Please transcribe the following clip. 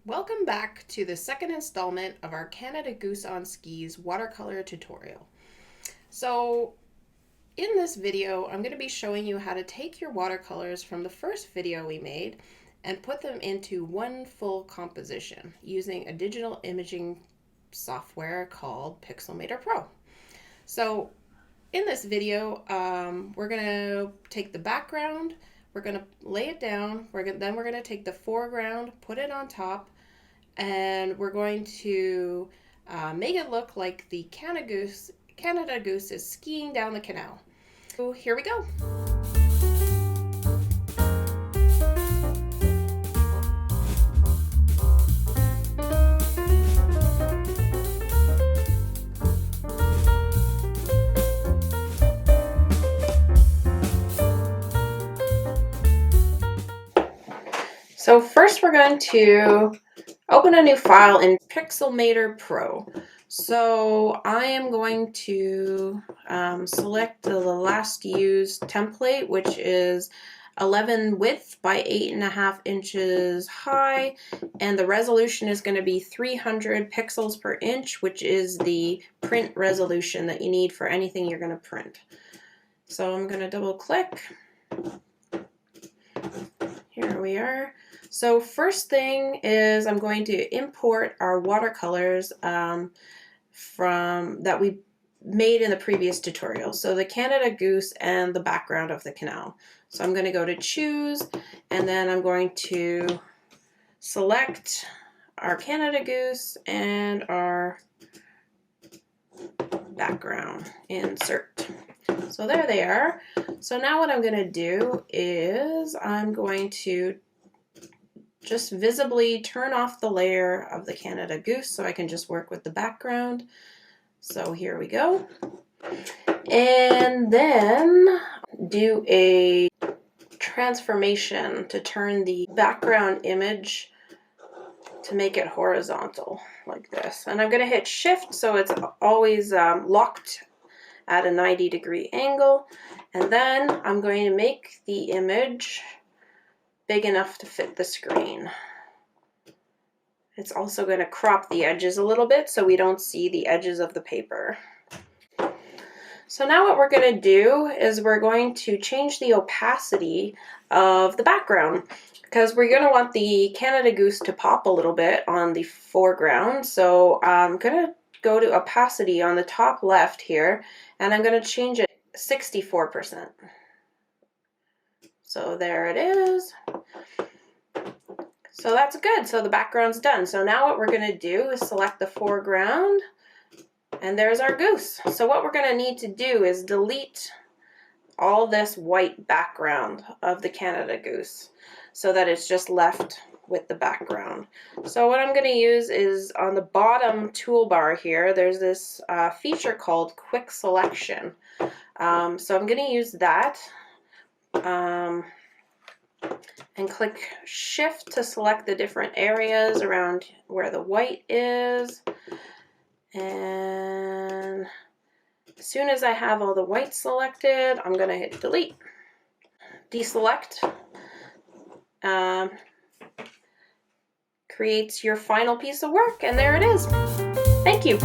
Welcome back to the second installment of our Canada Goose on Skis watercolor tutorial. So in this video, I'm going to be showing you how to take your watercolors from the first video we made and put them into one full composition using a digital imaging software called Pixelmator Pro. So in this video, we're going to take the background, we're going to lay it down, then we're going to take the foreground, put it on top, and we're going to make it look like the Canada Goose is skiing down the canal. So here we go. So first we're going to open a new file in Pixelmator Pro. So I am going to select the last used template, which is 11 width by 8.5 inches high, and the resolution is going to be 300 pixels per inch, which is the print resolution that you need for anything you're going to print. So I'm going to double click. Here we are. So first thing is I'm going to import our watercolors from that we made in the previous tutorial. So the Canada Goose and the background of the canal. So I'm going to go to choose, and then I'm going to select our Canada Goose and our background, insert. So there they are. So now what I'm going to do is I'm going to just visibly turn off the layer of the Canada Goose so I can just work with the background. So here we go. And then do a transformation to turn the background image to make it horizontal like this. And I'm going to hit shift so it's always locked at a 90-degree angle. And then I'm going to make the image big enough to fit the screen. It's also going to crop the edges a little bit so we don't see the edges of the paper. So now what we're going to do is we're going to change the opacity of the background, because we're going to want the Canada Goose to pop a little bit on the foreground. So I'm going to go to opacity on the top left here, and I'm going to change it 64%. So there it is. So that's good. So the background's done. So now what we're going to do is select the foreground, and there's our goose. So what we're going to need to do is delete all this white background of the Canada Goose so that it's just left with the background. So what I'm going to use is on the bottom toolbar here, there's this feature called Quick Selection. So I'm going to use that. And click shift to select the different areas around where the white is. And as soon as I have all the white selected, I'm going to hit delete. Deselect creates your final piece of work, and there it is. Thank you.